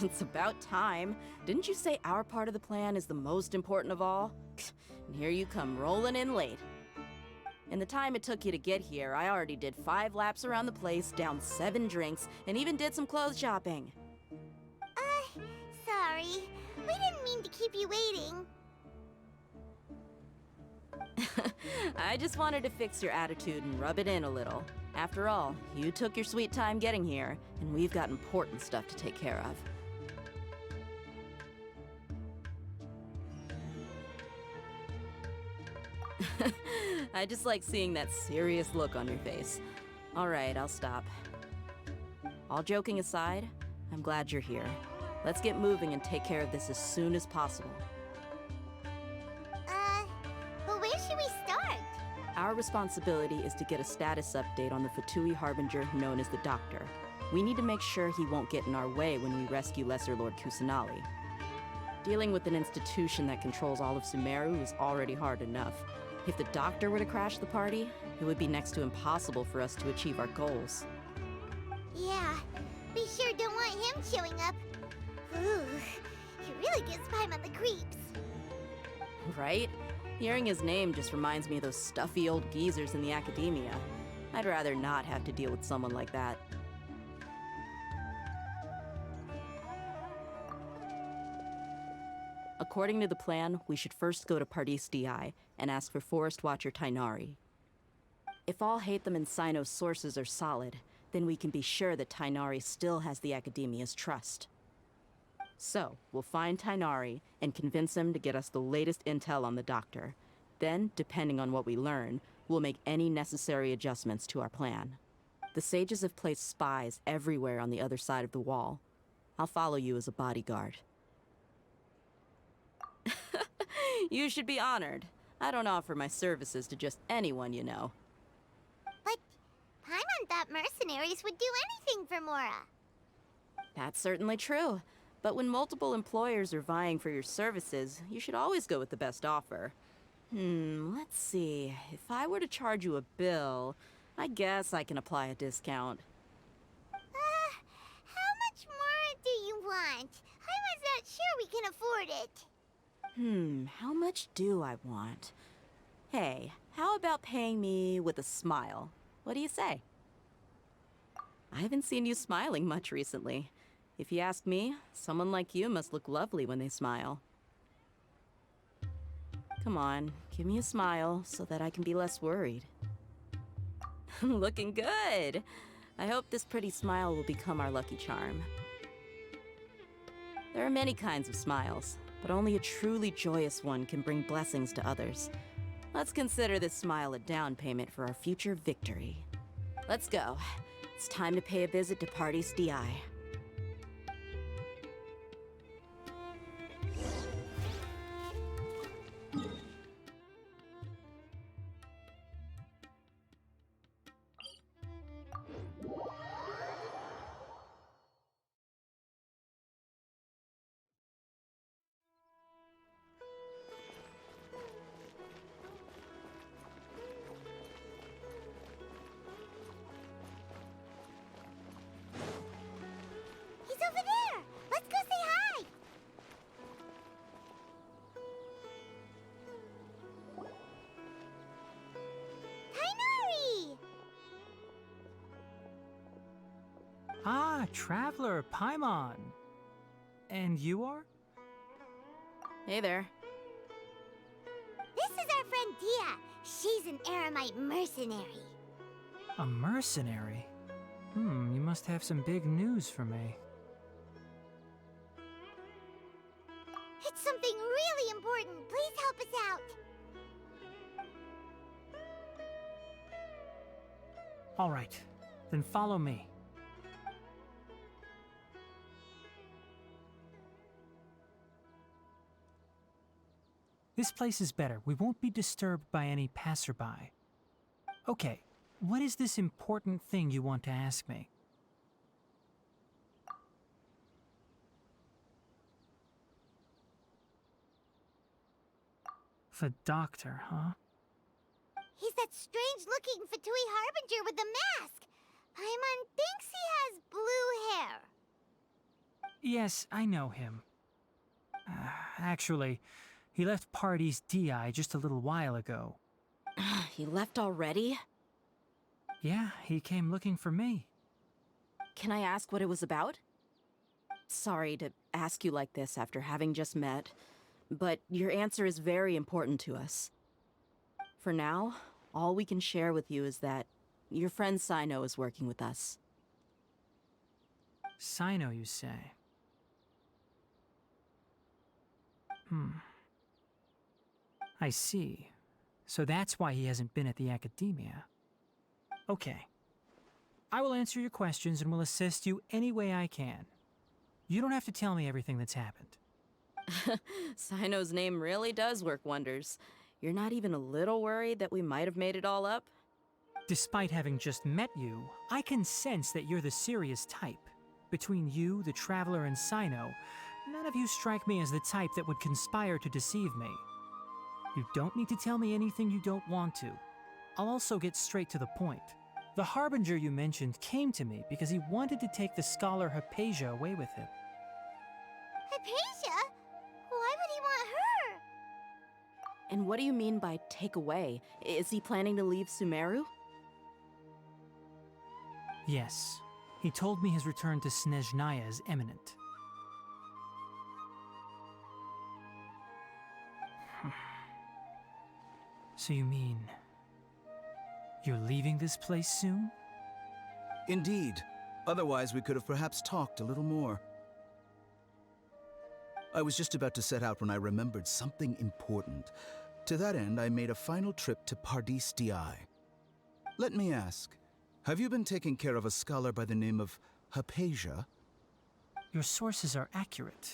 It's about time. Didn't you say our part of the plan is the most important of all? And here you come rolling in late. In the time it took you to get here, I already did 5 laps around the place, downed 7 drinks, and even did some clothes shopping. Sorry. We didn't mean to keep you waiting. I just wanted to fix your attitude and rub it in a little. After all, you took your sweet time getting here, and we've got important stuff to take care of. I just like seeing that serious look on your face. All right, I'll stop. All joking aside, I'm glad you're here. Let's get moving and take care of this as soon as possible. But where should we start? Our responsibility is to get a status update on the Fatui Harbinger known as the Doctor. We need to make sure he won't get in our way when we rescue Lesser Lord Kusanali. Dealing with an institution that controls all of Sumeru is already hard enough. If the Doctor were to crash the party, it would be next to impossible for us to achieve our goals. Yeah, we sure don't want him showing up. Ooh, he really gives Paimon the creeps. Right? Hearing his name just reminds me of those stuffy old geezers in the academia. I'd rather not have to deal with someone like that. According to the plan, we should first go to Pardis DI and ask for Forest Watcher Tainari. If all Hatham and Sino's sources are solid, then we can be sure that Tainari still has the Academia's trust. So, we'll find Tainari and convince him to get us the latest intel on the Doctor. Then, depending on what we learn, we'll make any necessary adjustments to our plan. The sages have placed spies everywhere on the other side of the wall. I'll follow you as a bodyguard. You should be honored. I don't offer my services to just anyone you know. But Paimon thought mercenaries would do anything for Mora. That's certainly true. But when multiple employers are vying for your services, you should always go with the best offer. Let's see. If I were to charge you a bill, I guess I can apply a discount. How much more do you want? Paimon's not sure we can afford it. How much do I want? Hey, how about paying me with a smile? What do you say? I haven't seen you smiling much recently. If you ask me, someone like you must look lovely when they smile. Come on, give me a smile so that I can be less worried. Looking good! I hope this pretty smile will become our lucky charm. There are many kinds of smiles, but only a truly joyous one can bring blessings to others. Let's consider this smile a down payment for our future victory. Let's go. It's time to pay a visit to Pardis DI. He's over there! Let's go say hi! Tainari! Ah, Traveler, Paimon. And you are? Hey there. This is our friend Dia. She's an Aramite mercenary. A mercenary? You must have some big news for me. It's something really important. Please help us out. All right, then follow me. This place is better. We won't be disturbed by any passerby. Okay, what is this important thing you want to ask me? The Doctor, huh? He's that strange-looking Fatui Harbinger with the mask. Paimon thinks he has blue hair. Yes, I know him. Actually, he left Party's DI just a little while ago. He left already? Yeah, he came looking for me. Can I ask what it was about? Sorry to ask you like this after having just met, but your answer is very important to us. For now, all we can share with you is that your friend Sino is working with us. Sino, you say? I see. So that's why he hasn't been at the academia. Okay. I will answer your questions and will assist you any way I can. You don't have to tell me everything that's happened. Sino's name really does work wonders. You're not even a little worried that we might have made it all up? Despite having just met you, I can sense that you're the serious type. Between you, the Traveler, and Sino, none of you strike me as the type that would conspire to deceive me. You don't need to tell me anything you don't want to. I'll also get straight to the point. The Harbinger you mentioned came to me because he wanted to take the scholar Hypatia away with him. Hypatia? Why would he want her? And what do you mean by take away? Is he planning to leave Sumeru? Yes. He told me his return to Snezhnaya is imminent. So you mean... you're leaving this place soon? Indeed. Otherwise, we could have perhaps talked a little more. I was just about to set out when I remembered something important. To that end, I made a final trip to Pardis DI. Let me ask, have you been taking care of a scholar by the name of Hypatia? Your sources are accurate.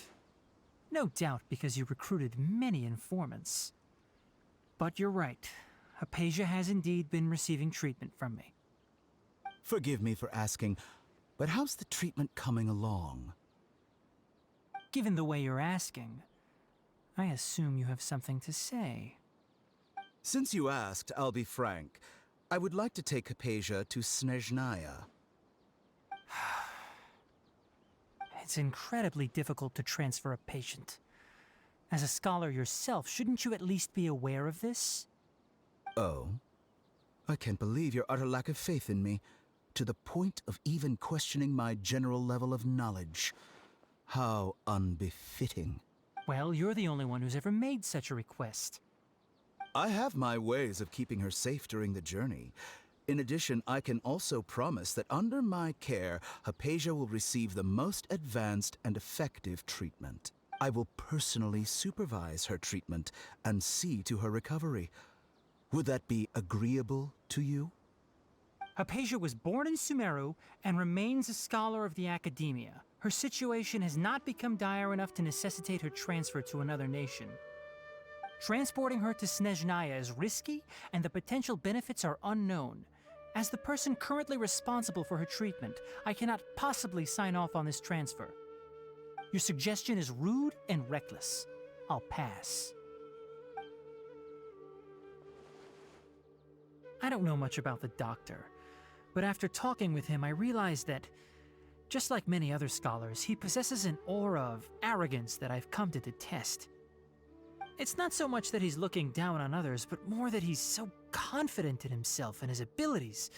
No doubt because you recruited many informants. But you're right. Hypatia has indeed been receiving treatment from me. Forgive me for asking, but how's the treatment coming along? Given the way you're asking, I assume you have something to say. Since you asked, I'll be frank. I would like to take Hypatia to Snezhnaya. It's incredibly difficult to transfer a patient. As a scholar yourself, shouldn't you at least be aware of this? Oh? I can't believe your utter lack of faith in me, to the point of even questioning my general level of knowledge. How unbefitting. Well, you're the only one who's ever made such a request. I have my ways of keeping her safe during the journey. In addition, I can also promise that under my care, Hypatia will receive the most advanced and effective treatment. I will personally supervise her treatment and see to her recovery. Would that be agreeable to you? Hypatia was born in Sumeru and remains a scholar of the academia. Her situation has not become dire enough to necessitate her transfer to another nation. Transporting her to Snezhnaya is risky, and the potential benefits are unknown. As the person currently responsible for her treatment, I cannot possibly sign off on this transfer. Your suggestion is rude and reckless. I'll pass. I don't know much about the doctor, but after talking with him, I realized that, just like many other scholars, he possesses an aura of arrogance that I've come to detest. It's not so much that he's looking down on others, but more that he's so confident in himself and his abilities,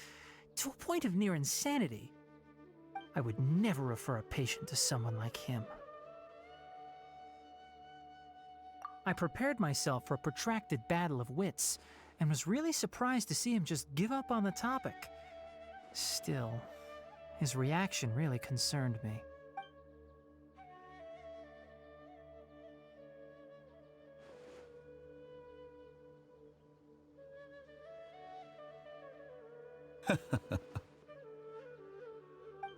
to a point of near insanity. I would never refer a patient to someone like him. I prepared myself for a protracted battle of wits, and was really surprised to see him just give up on the topic. Still, his reaction really concerned me.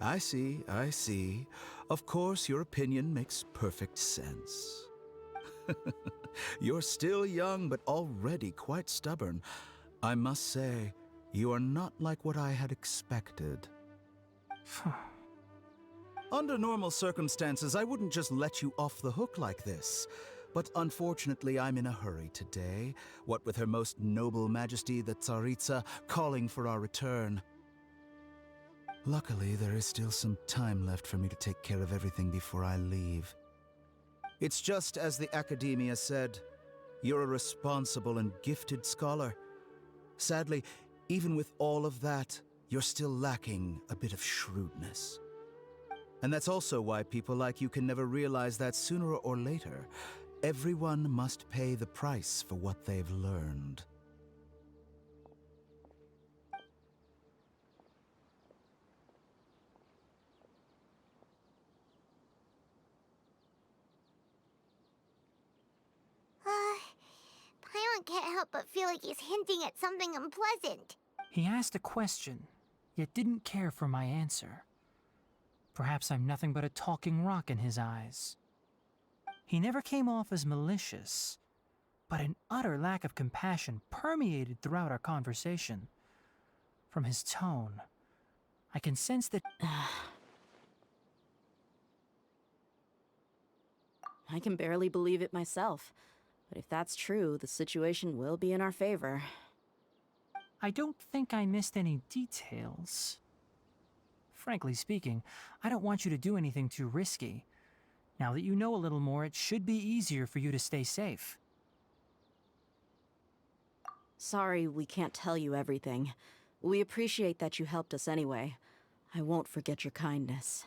I see. Of course, your opinion makes perfect sense. You're still young, but already quite stubborn. I must say, you are not like what I had expected. Under normal circumstances, I wouldn't just let you off the hook like this. But unfortunately, I'm in a hurry today, what with Her Most Noble Majesty the Tsaritsa calling for our return. Luckily, there is still some time left for me to take care of everything before I leave. It's just as the Academia said. You're a responsible and gifted scholar. Sadly, even with all of that, you're still lacking a bit of shrewdness. And that's also why people like you can never realize that sooner or later, everyone must pay the price for what they've learned. Paimon can't help but feel like he's hinting at something unpleasant. He asked a question, yet didn't care for my answer. Perhaps I'm nothing but a talking rock in his eyes. He never came off as malicious, but an utter lack of compassion permeated throughout our conversation. From his tone, I can sense that... I can barely believe it myself. But if that's true, the situation will be in our favor. I don't think I missed any details. Frankly speaking, I don't want you to do anything too risky. Now that you know a little more, it should be easier for you to stay safe. Sorry we can't tell you everything. We appreciate that you helped us anyway. I won't forget your kindness.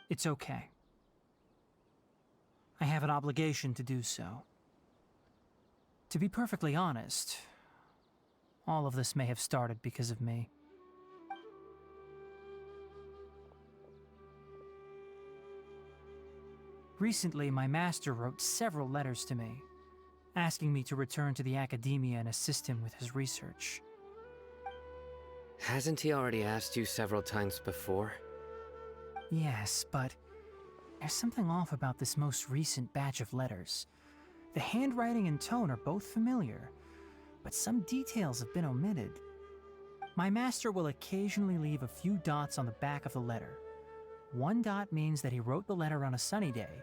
It's okay. I have an obligation to do so. To be perfectly honest, all of this may have started because of me. Recently, my master wrote several letters to me, asking me to return to the Academia and assist him with his research. Hasn't he already asked you several times before? Yes, but there's something off about this most recent batch of letters. The handwriting and tone are both familiar, but some details have been omitted. My master will occasionally leave a few dots on the back of the letter. 1 dot means that he wrote the letter on a sunny day,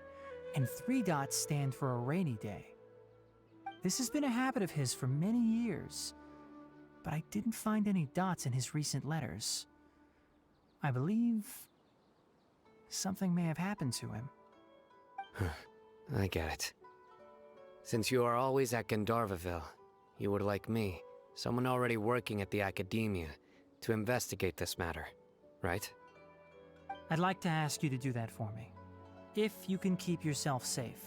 and 3 dots stand for a rainy day. This has been a habit of his for many years, but I didn't find any dots in his recent letters. I believe something may have happened to him. I get it. Since you are always at Gandharvaville, you would like me, someone already working at the Academia, to investigate this matter, right? I'd like to ask you to do that for me. If you can keep yourself safe,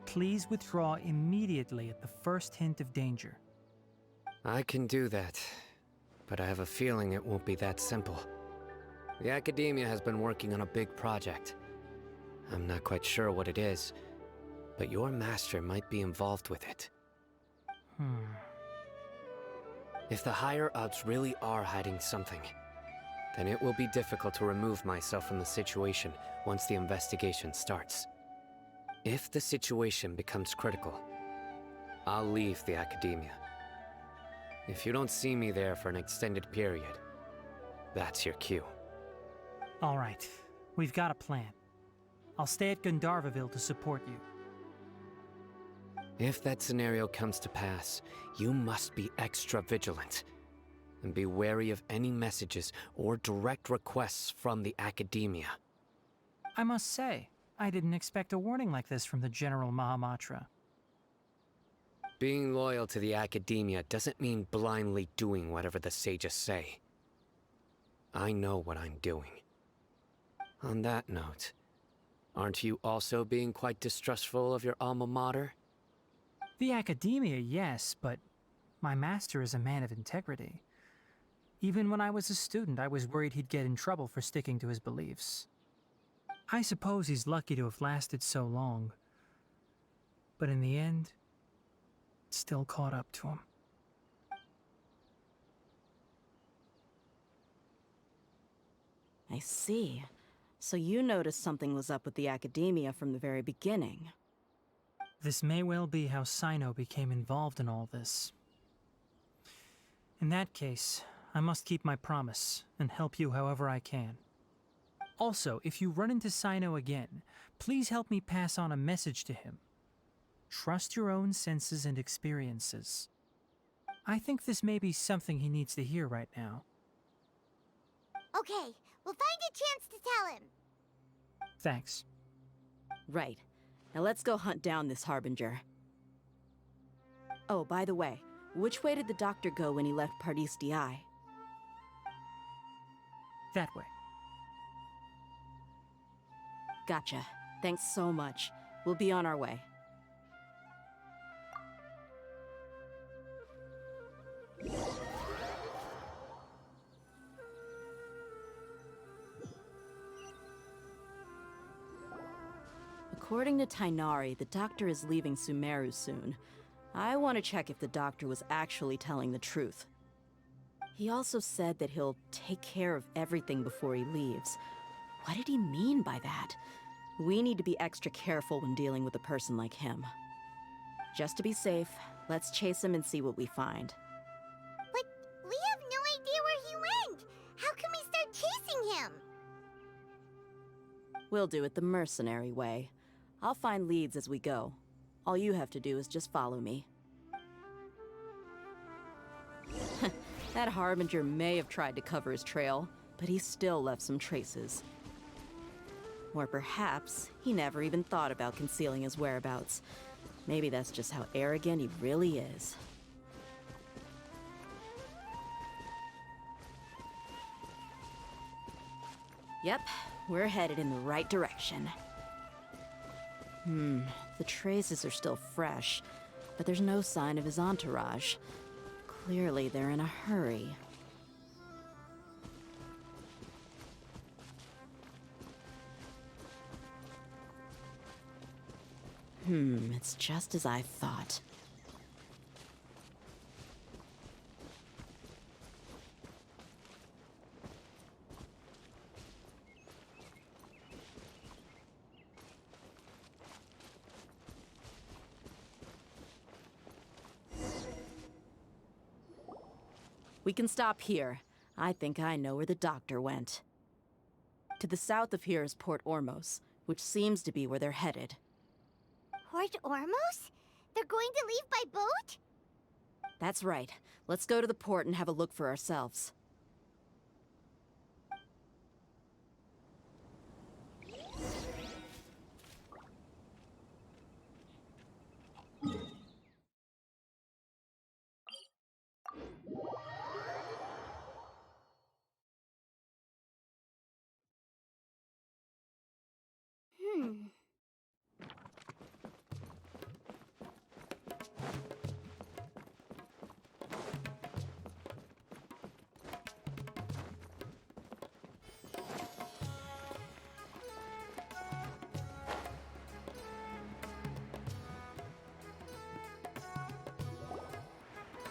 please withdraw immediately at the first hint of danger. I can do that, but I have a feeling it won't be that simple. The Academia has been working on a big project. I'm not quite sure what it is, but your master might be involved with it. If the higher-ups really are hiding something, then it will be difficult to remove myself from the situation once the investigation starts. If the situation becomes critical, I'll leave the Academia. If you don't see me there for an extended period, that's your cue. All right, we've got a plan. I'll stay at Gandharvaville to support you. If that scenario comes to pass, you must be extra vigilant. And be wary of any messages or direct requests from the Academia. I must say, I didn't expect a warning like this from the General Mahamatra. Being loyal to the Academia doesn't mean blindly doing whatever the sages say. I know what I'm doing. On that note, aren't you also being quite distrustful of your alma mater? The Academia, yes, but my master is a man of integrity. Even when I was a student, I was worried he'd get in trouble for sticking to his beliefs. I suppose he's lucky to have lasted so long. But in the end, it still caught up to him. I see. So you noticed something was up with the Academia from the very beginning. This may well be how Sino became involved in all this. In that case, I must keep my promise and help you however I can. Also, if you run into Sino again, please help me pass on a message to him. Trust your own senses and experiences. I think this may be something he needs to hear right now. Okay, we'll find a chance to tell him. Thanks. Right. Now let's go hunt down this Harbinger. Oh, by the way, which way did the doctor go when he left Pardis DI? That way. Gotcha. Thanks so much. We'll be on our way. According to Tainari, the doctor is leaving Sumeru soon. I want to check if the doctor was actually telling the truth. He also said that he'll take care of everything before he leaves. What did he mean by that? We need to be extra careful when dealing with a person like him. Just to be safe, let's chase him and see what we find. But we have no idea where he went. How can we start chasing him? We'll do it the mercenary way. I'll find leads as we go. All you have to do is just follow me. That Harbinger may have tried to cover his trail, but he still left some traces. Or perhaps he never even thought about concealing his whereabouts. Maybe that's just how arrogant he really is. Yep, we're headed in the right direction. The traces are still fresh, but there's no sign of his entourage. Clearly, they're in a hurry. It's just as I thought. We can stop here. I think I know where the doctor went. To the south of here is Port Ormos, which seems to be where they're headed. Port Ormos? They're going to leave by boat? That's right. Let's go to the port and have a look for ourselves.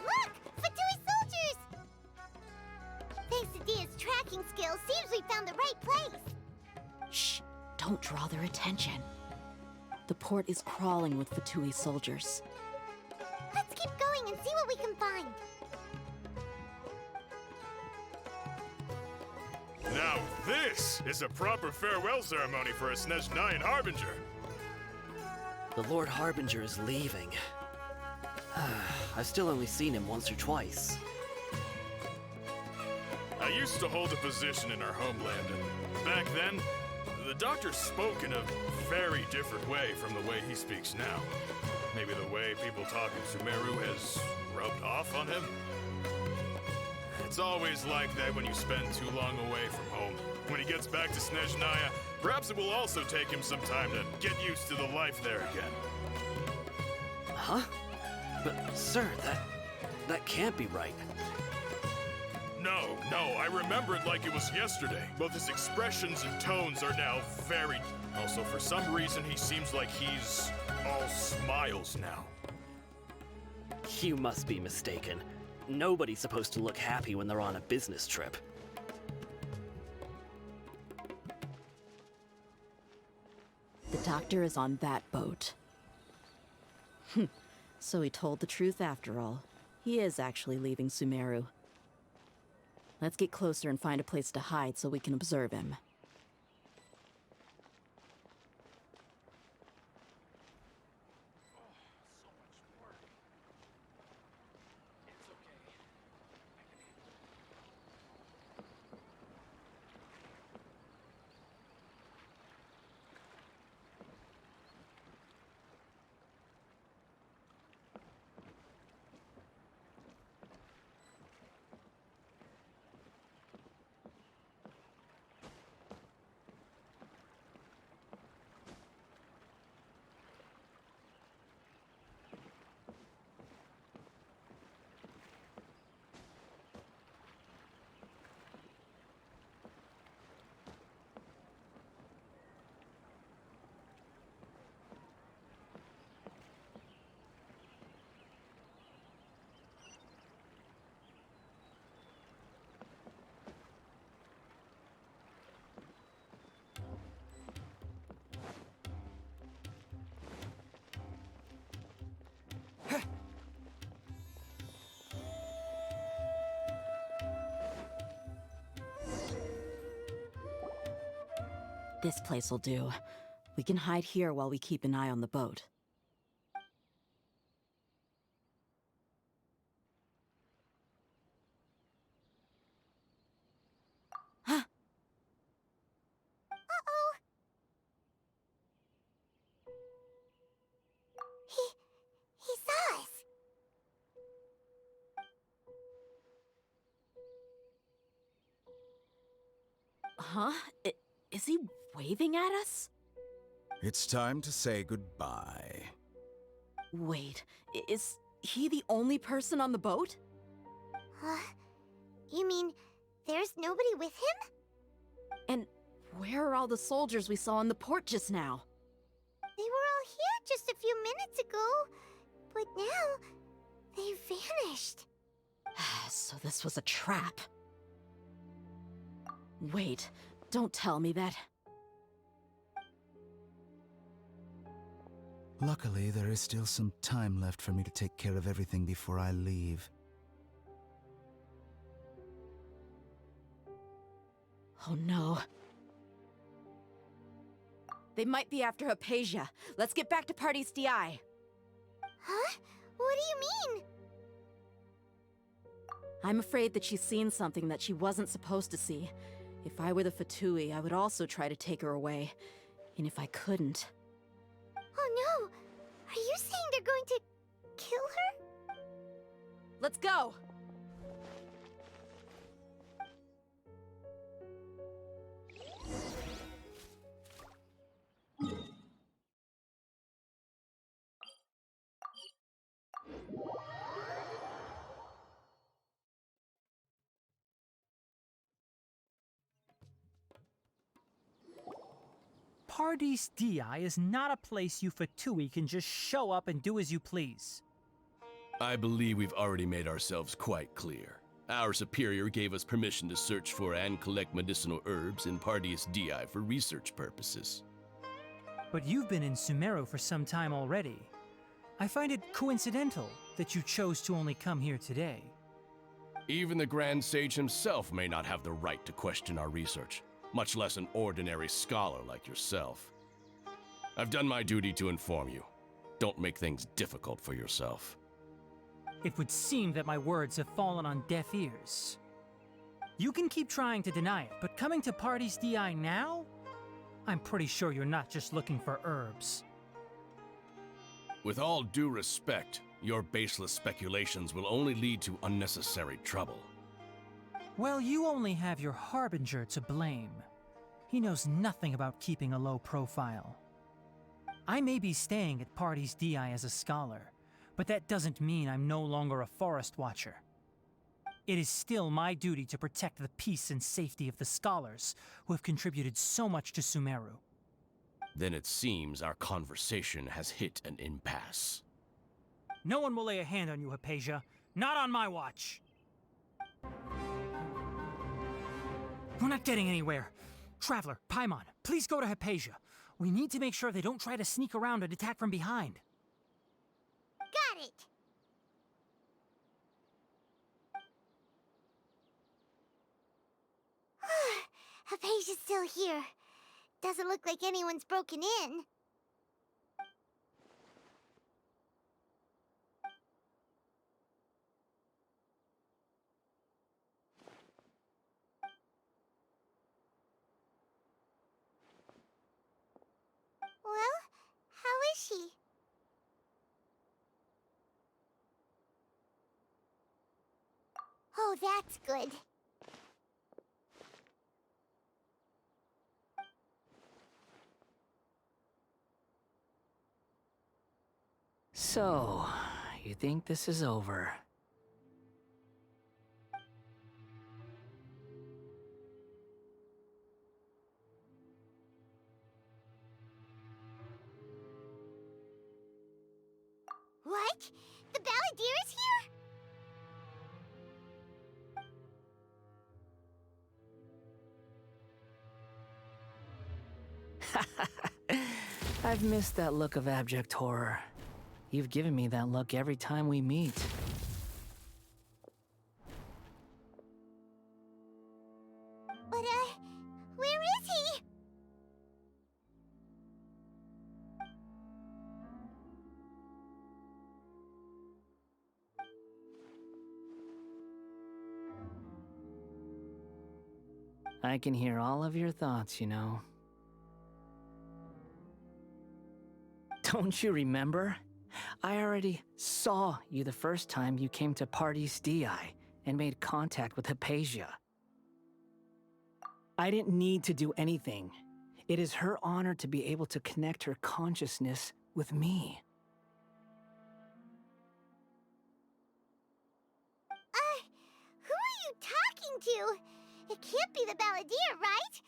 Look! Fatui soldiers! Thanks to Dia's tracking skills, seems we found the right place. Shh! Don't draw their attention. The port is crawling with Fatui soldiers. Let's keep going and see what we can find. Now this is a proper farewell ceremony for a Snezhnayan Harbinger. The Lord Harbinger is leaving. I've still only seen him once or twice. I used to hold a position in our homeland, and back then, the doctor spoke in a very different way from the way he speaks now. Maybe the way people talk in Sumeru has rubbed off on him? It's always like that when you spend too long away from home. When he gets back to Snezhnaya, perhaps it will also take him some time to get used to the life there again. Huh? But, sir, that can't be right. No, I remember it like it was yesterday. Both his expressions and tones are now very... Also, for some reason, he seems like he's all smiles now. You must be mistaken. Nobody's supposed to look happy when they're on a business trip. The doctor is on that boat. So he told the truth after all. He is actually leaving Sumeru. Let's get closer and find a place to hide so we can observe him. This place'll do. We can hide here while we keep an eye on the boat. Uh-oh. He saw us. Huh? Is he waving at us? It's time to say goodbye. Wait, is he the only person on the boat? You mean there's nobody with him? And where are all the soldiers we saw in the port just now? They were all here just a few minutes ago, but now they've vanished. So this was a trap. Wait, don't tell me that. Luckily, there is still some time left for me to take care of everything before I leave. Oh no. They might be after Hypatia. Let's get back to Party's DI. Huh? What do you mean? I'm afraid that she's seen something that she wasn't supposed to see. If I were the Fatui, I would also try to take her away. And if I couldn't... Oh no! Are you saying they're going to kill her? Let's go! Party's DI is not a place you Fatui can just show up and do as you please. I believe we've already made ourselves quite clear. Our superior gave us permission to search for and collect medicinal herbs in Party's DI for research purposes. But you've been in Sumeru for some time already. I find it coincidental that you chose to only come here today. Even the Grand Sage himself may not have the right to question our research, much less an ordinary scholar like yourself. I've done my duty to inform you. Don't make things difficult for yourself. It would seem that my words have fallen on deaf ears. You can keep trying to deny it, but coming to Party's DI now? I'm pretty sure you're not just looking for herbs. With all due respect, your baseless speculations will only lead to unnecessary trouble. Well, you only have your Harbinger to blame. He knows nothing about keeping a low profile. I may be staying at Party's DI as a scholar, but that doesn't mean I'm no longer a forest watcher. It is still my duty to protect the peace and safety of the scholars who have contributed so much to Sumeru. Then it seems our conversation has hit an impasse. No one will lay a hand on you, Hypatia. Not on my watch! We're not getting anywhere. Traveler, Paimon, please go to Hypatia. We need to make sure they don't try to sneak around and attack from behind. Got it! Hypatia's still here. Doesn't look like anyone's broken in. Well, how is she? Oh, that's good. So, you think this is over? What? The Balladeer is here? I've missed that look of abject horror. You've given me that look every time we meet. But, where is he? I can hear all of your thoughts, you know. Don't you remember? I already saw you the first time you came to Party's DI and made contact with Hypatia. I didn't need to do anything. It is her honor to be able to connect her consciousness with me. Who are you talking to? It can't be the Balladeer, right?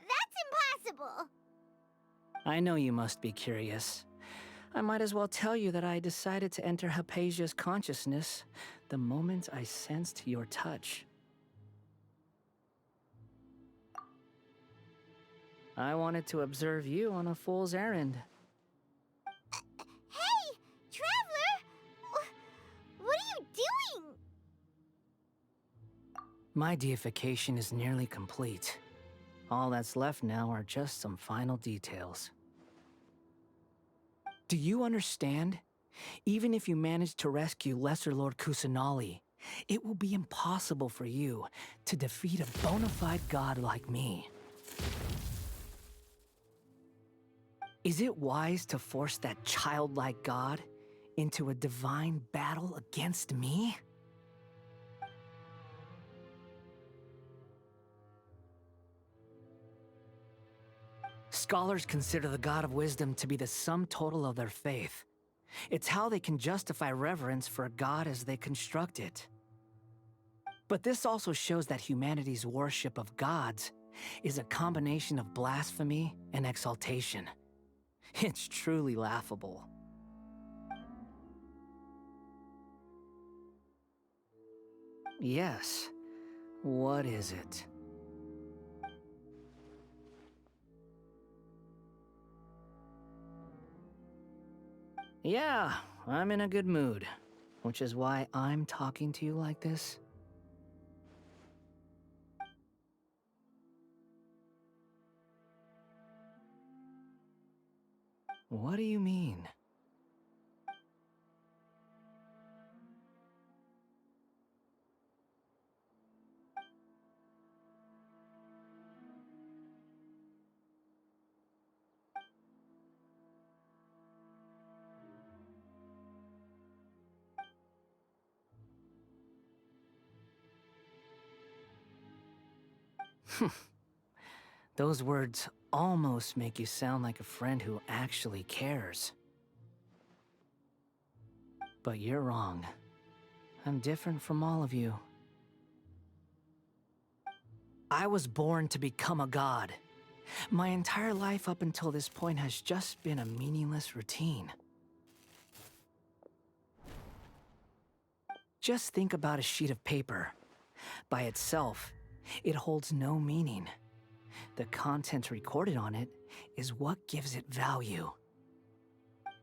That's impossible. I know you must be curious. I might as well tell you that I decided to enter Hypatia's consciousness the moment I sensed your touch. I wanted to observe you on a fool's errand. Hey, Traveler! What are you doing? My deification is nearly complete. All that's left now are just some final details. Do you understand? Even if you manage to rescue Lesser Lord Kusanali, it will be impossible for you to defeat a bona fide god like me. Is it wise to force that childlike god into a divine battle against me? Scholars consider the God of Wisdom to be the sum total of their faith. It's how they can justify reverence for a god as they construct it. But this also shows that humanity's worship of gods is a combination of blasphemy and exaltation. It's truly laughable. Yes. What is it? Yeah, I'm in a good mood, which is why I'm talking to you like this. What do you mean? Those words almost make you sound like a friend who actually cares. But you're wrong. I'm different from all of you. I was born to become a god. My entire life up until this point has just been a meaningless routine. Just think about a sheet of paper. By itself, it holds no meaning. The content recorded on it is what gives it value.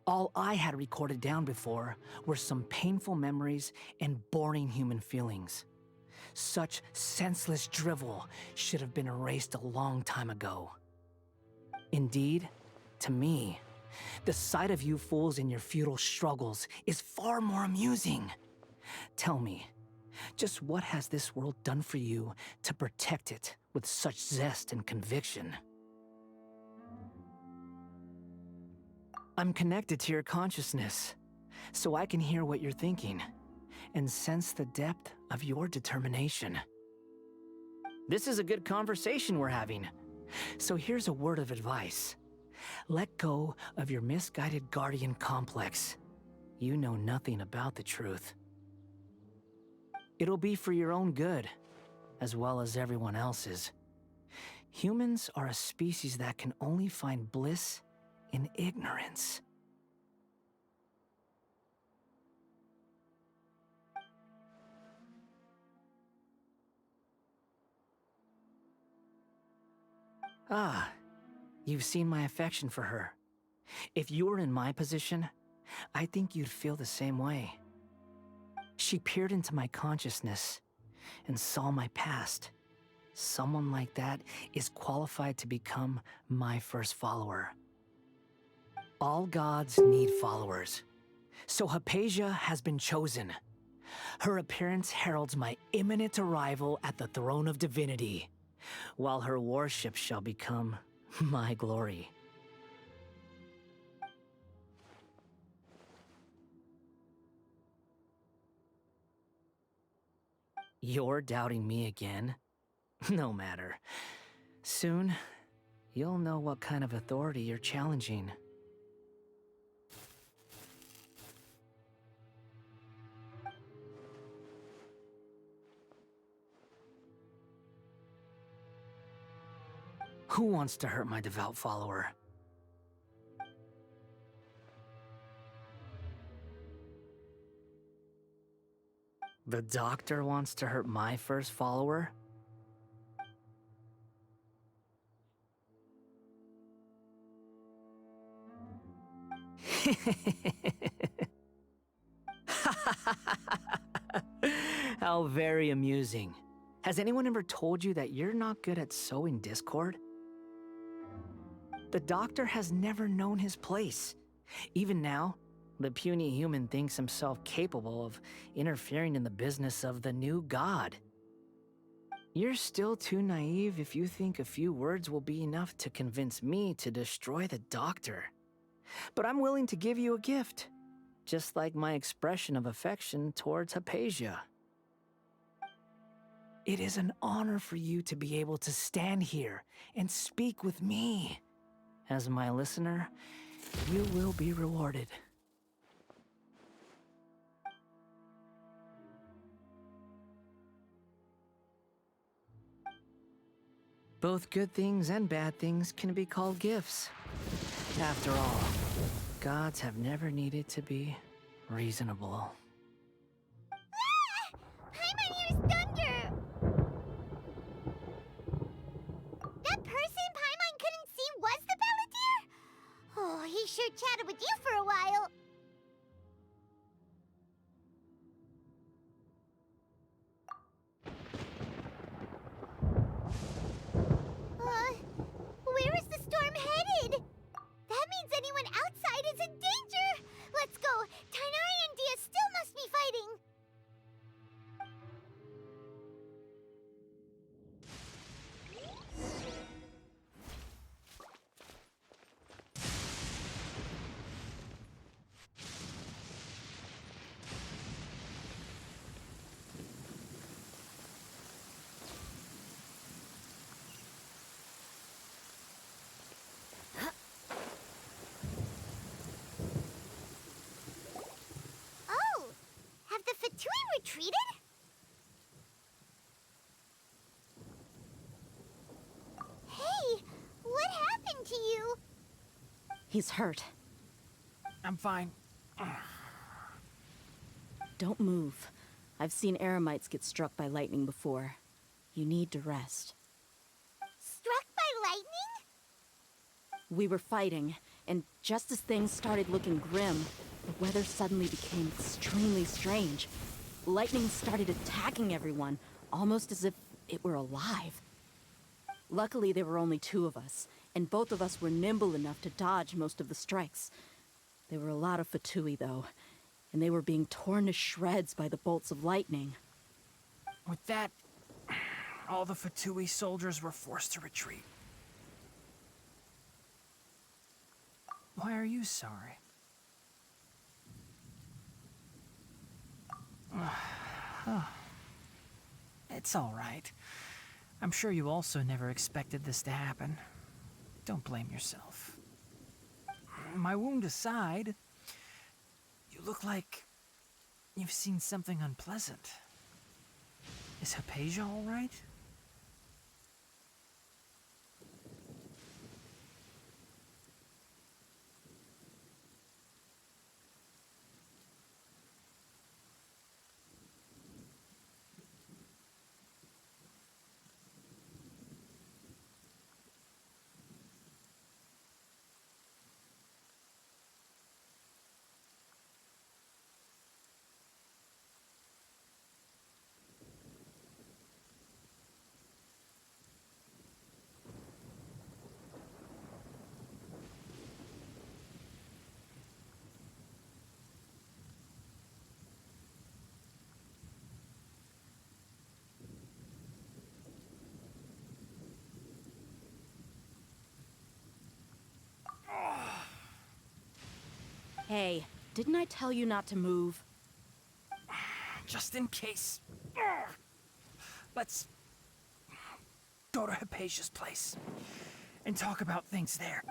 All I had recorded down before were some painful memories and boring human feelings. Such senseless drivel should have been erased a long time ago. Indeed, to me, the sight of you fools in your futile struggles is far more amusing. Tell me, just what has this world done for you to protect it with such zest and conviction? I'm connected to your consciousness, so I can hear what you're thinking and sense the depth of your determination. This is a good conversation we're having, so here's a word of advice. Let go of your misguided guardian complex. You know nothing about the truth. It'll be for your own good, as well as everyone else's. Humans are a species that can only find bliss in ignorance. Ah, you've seen my affection for her. If you were in my position, I think you'd feel the same way. She peered into my consciousness and saw my past. Someone like that is qualified to become my first follower. All gods need followers, so Hypatia has been chosen. Her appearance heralds my imminent arrival at the throne of divinity. while her warship shall become my glory. You're doubting me again? No matter. Soon, you'll know what kind of authority you're challenging. Who wants to hurt my devout follower? The doctor wants to hurt my first follower? How very amusing. Has anyone ever told you that you're not good at sowing discord? The doctor has never known his place. Even now, the puny human thinks himself capable of interfering in the business of the new god. You're still too naive if you think a few words will be enough to convince me to destroy the doctor. But I'm willing to give you a gift, just like my expression of affection towards Hypatia. It is an honor for you to be able to stand here and speak with me. As my listener, you will be rewarded. Both good things and bad things can be called gifts. After all, gods have never needed to be reasonable. Ah! Paimon hears thunder! That person Paimon couldn't see was the Palantir? Oh, he sure chatted with you for a while. Where is the storm headed? That means anyone outside is in danger! Let's go! Tainari and Dia still must be fighting! Oh! Have the Fatui retreated? Hey! What happened to you? He's hurt. I'm fine. Don't move. I've seen eremites get struck by lightning before. You need to rest. Struck by lightning? We were fighting, and just as things started looking grim, the weather suddenly became extremely strange. Lightning started attacking everyone, almost as if it were alive. Luckily, there were only two of us, and both of us were nimble enough to dodge most of the strikes. There were a lot of Fatui, though, and they were being torn to shreds by the bolts of lightning. With that, all the Fatui soldiers were forced to retreat. Why are you sorry? It's all right. I'm sure you also never expected this to happen. Don't blame yourself. My wound aside, you look like you've seen something unpleasant. Is Hypatia all right? Hey, didn't I tell you not to move? Just in case. Let's go to Hypatia's place and talk about things there.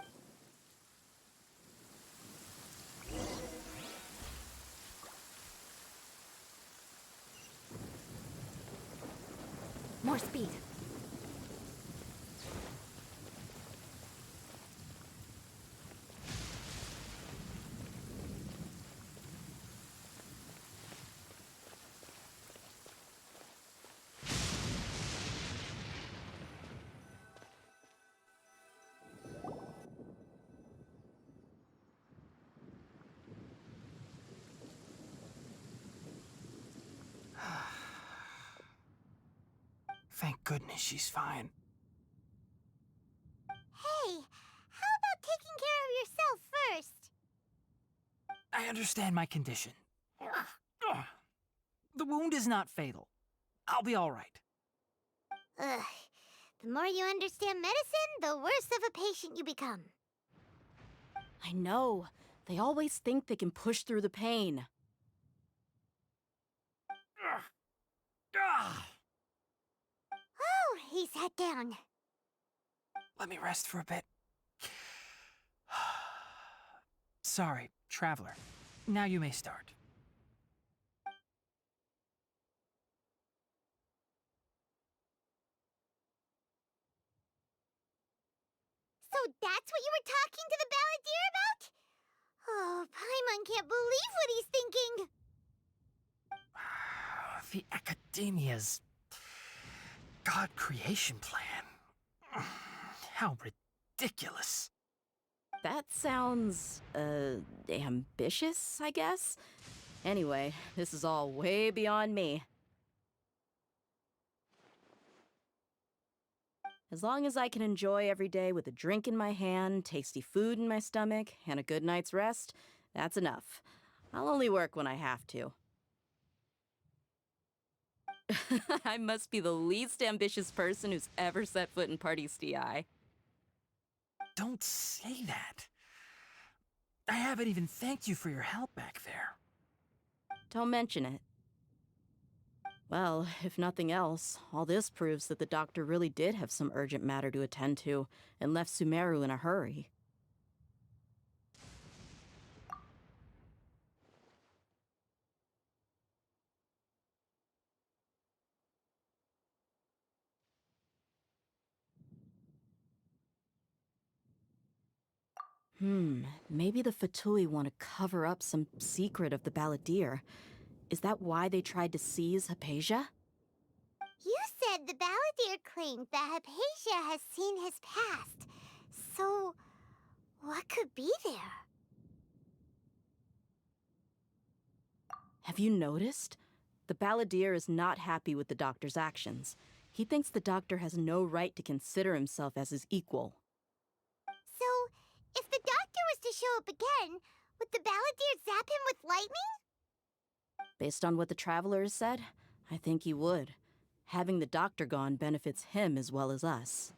More speed. Thank goodness she's fine. Hey, how about taking care of yourself first? I understand my condition. The wound is not fatal. I'll be all right. Ugh. The more you understand medicine, the worse of a patient you become. I know. They always think they can push through the pain. Oh, he sat down. Let me rest for a bit. Sorry, traveler. Now you may start. So that's what you were talking to the balladeer about? Oh, Paimon can't believe what he's thinking. The Academia's God creation plan. How ridiculous. That sounds, ambitious, I guess? Anyway, this is all way beyond me. As long as I can enjoy every day with a drink in my hand, tasty food in my stomach, and a good night's rest, that's enough. I'll only work when I have to. I must be the least ambitious person who's ever set foot in Party STI. Don't say that. I haven't even thanked you for your help back there. Don't mention it. Well, if nothing else, all this proves that the doctor really did have some urgent matter to attend to and left Sumeru in a hurry. Maybe the Fatui want to cover up some secret of the balladeer. Is that why they tried to seize Hypatia? You said the balladeer claimed that Hypatia has seen his past. So, what could be there? Have you noticed? The balladeer is not happy with the doctor's actions. He thinks the doctor has no right to consider himself as his equal. So, if the doctor was to show up again, would the balladeer zap him with lightning? Based on what the traveler has said, I think he would. Having the doctor gone benefits him as well as us.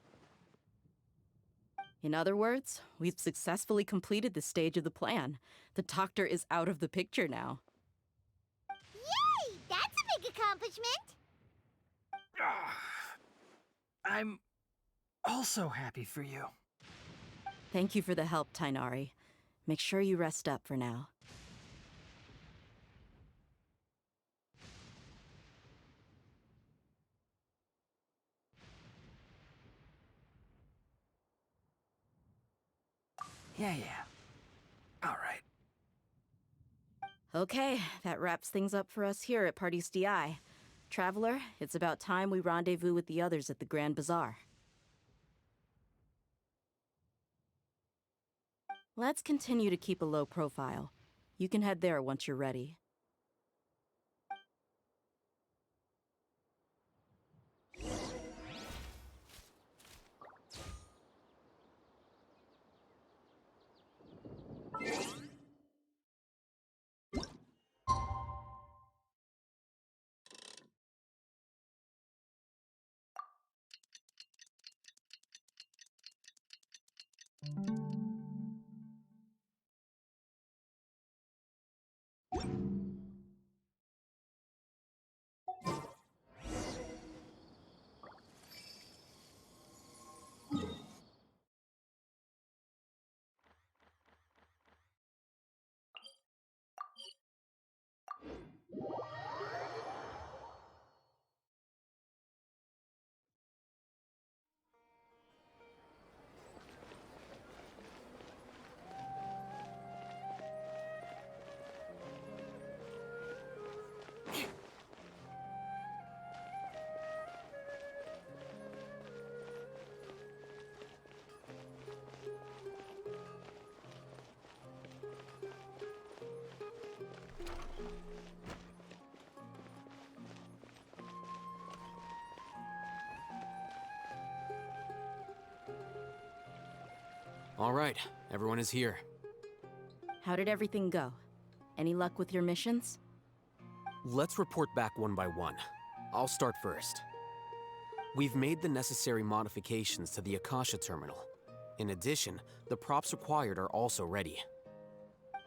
In other words, we've successfully completed this stage of the plan. The doctor is out of the picture now. Yay! That's a big accomplishment! I'm also happy for you. Thank you for the help, Tainari. Make sure you rest up for now. Yeah. All right. Okay, that wraps things up for us here at Party STI. Traveler, it's about time we rendezvous with the others at the Grand Bazaar. Let's continue to keep a low profile. You can head there once you're ready. All right, everyone is here. How did everything go? Any luck with your missions? Let's report back one by one. I'll start first. We've made the necessary modifications to the Akasha terminal. In addition, the props required are also ready.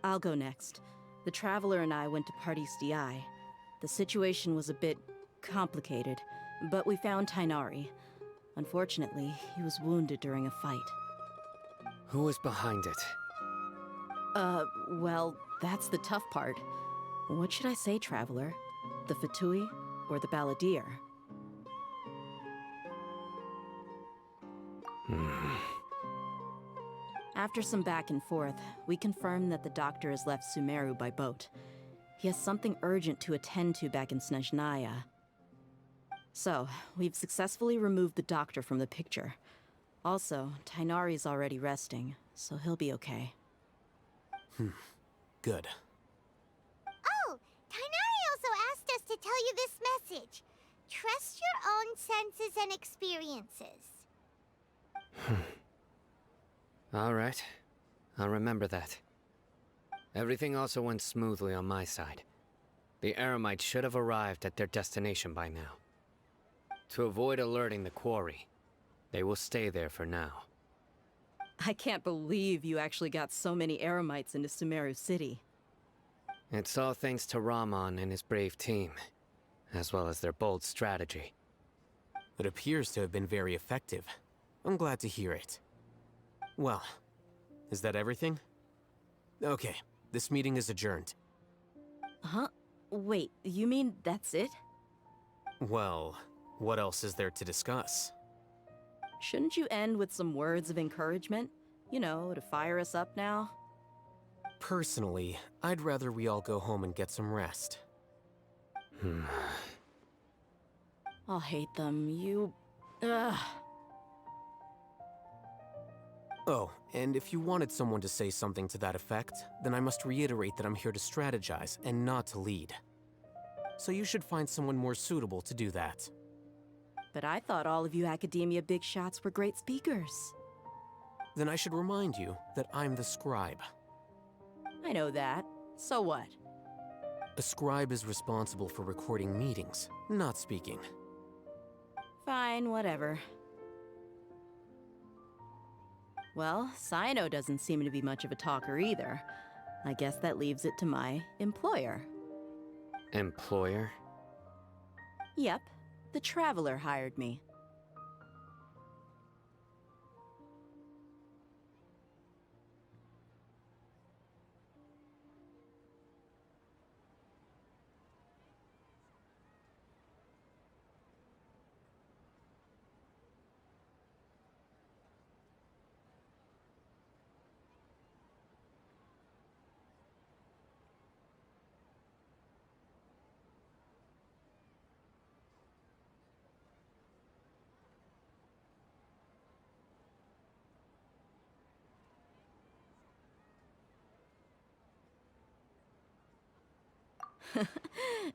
I'll go next. The Traveler and I went to Party's DI. The situation was a bit complicated, but we found Tainari. Unfortunately, he was wounded during a fight. Who is behind it? Well, that's the tough part. What should I say, Traveler? The Fatui or the Balladeer? After some back and forth, we confirmed that the doctor has left Sumeru by boat. He has something urgent to attend to back in Snezhnaya. So, we've successfully removed the doctor from the picture. Also, Tainari's already resting, so he'll be okay. Good. Oh, Tainari also asked us to tell you this message. Trust your own senses and experiences. All right. I'll remember that. Everything also went smoothly on my side. The Eremites should have arrived at their destination by now. To avoid alerting the quarry, they will stay there for now. I can't believe you actually got so many Eremites into Sumeru City. It's all thanks to Rahman and his brave team, as well as their bold strategy. It appears to have been very effective. I'm glad to hear it. Well, is that everything? Okay, this meeting is adjourned. Huh? Wait, you mean that's it? Well, what else is there to discuss? Shouldn't you end with some words of encouragement? You know, to fire us up now? Personally, I'd rather we all go home and get some rest. I'll hate them, you... Ugh. Oh, and if you wanted someone to say something to that effect, then I must reiterate that I'm here to strategize and not to lead. So you should find someone more suitable to do that. But I thought all of you Academia big shots were great speakers. Then I should remind you that I'm the scribe. I know that. So what? A scribe is responsible for recording meetings, not speaking. Fine, whatever. Well, Sino doesn't seem to be much of a talker either. I guess that leaves it to my employer. Employer? Yep, the Traveler hired me.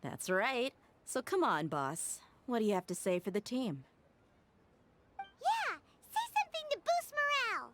That's right. So come on, boss. What do you have to say for the team? Yeah, say something to boost morale.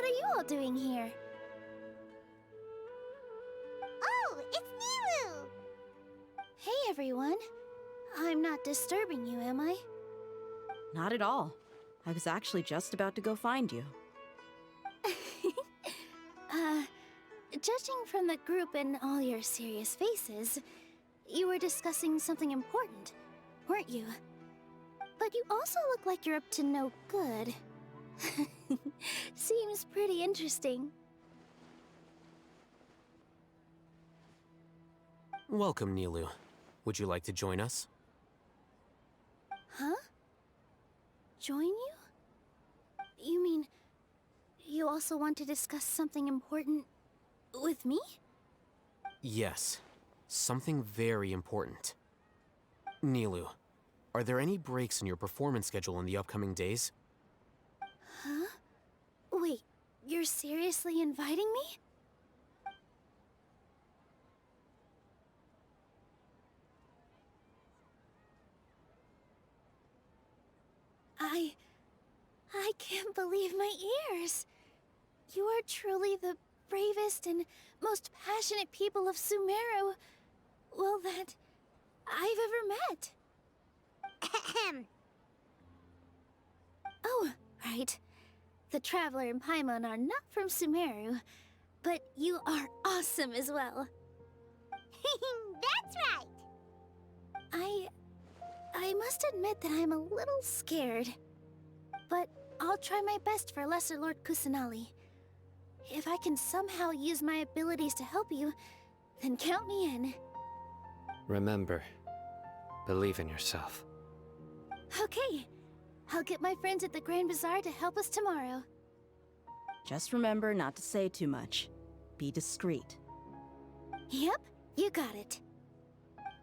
are you all doing here? Oh, it's Nilu! Hey, everyone. I'm not disturbing you, am I? Not at all. I was actually just about to go find you. Judging from the group and all your serious faces, you were discussing something important, weren't you? But you also look like you're up to no good. Seems pretty interesting. Welcome, Nilu. Would you like to join us? Huh? Join you? You mean, you also want to discuss something important with me? Yes. Something very important. Nilu, are there any breaks in your performance schedule in the upcoming days? Huh? Wait, you're seriously inviting me? I can't believe my ears. You are truly the bravest and most passionate people of Sumeru, well, that I've ever met. Ahem. Oh, right. The Traveler and Paimon are not from Sumeru, but you are awesome as well. That's right! I must admit that I'm a little scared. But I'll try my best for Lesser Lord Kusanali. If I can somehow use my abilities to help you, then count me in. Remember, believe in yourself. Okay. I'll get my friends at the Grand Bazaar to help us tomorrow. Just remember not to say too much. Be discreet. Yep, you got it.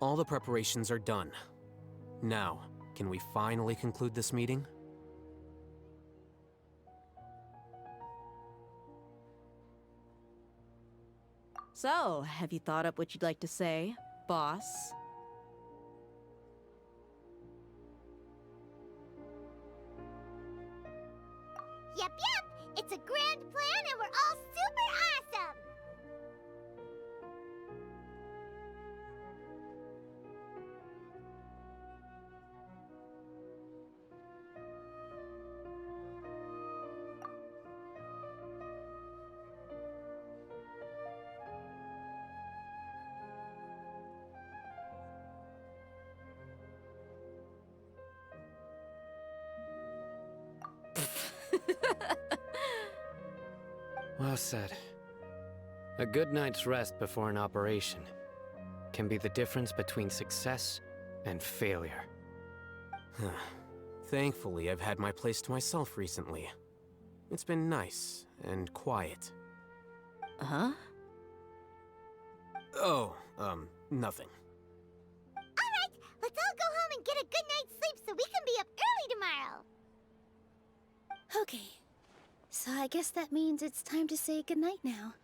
All the preparations are done. Now, can we finally conclude this meeting? So, have you thought up what you'd like to say, boss? Yep, it's a grand plan and we're all super awesome! Well said. A good night's rest before an operation can be the difference between success and failure. Thankfully, I've had my place to myself recently. It's been nice and quiet. Huh? Oh, nothing. Alright, let's all go home and get a good night's sleep so we can be up early tomorrow! Okay, so I guess that means it's time to say goodnight now.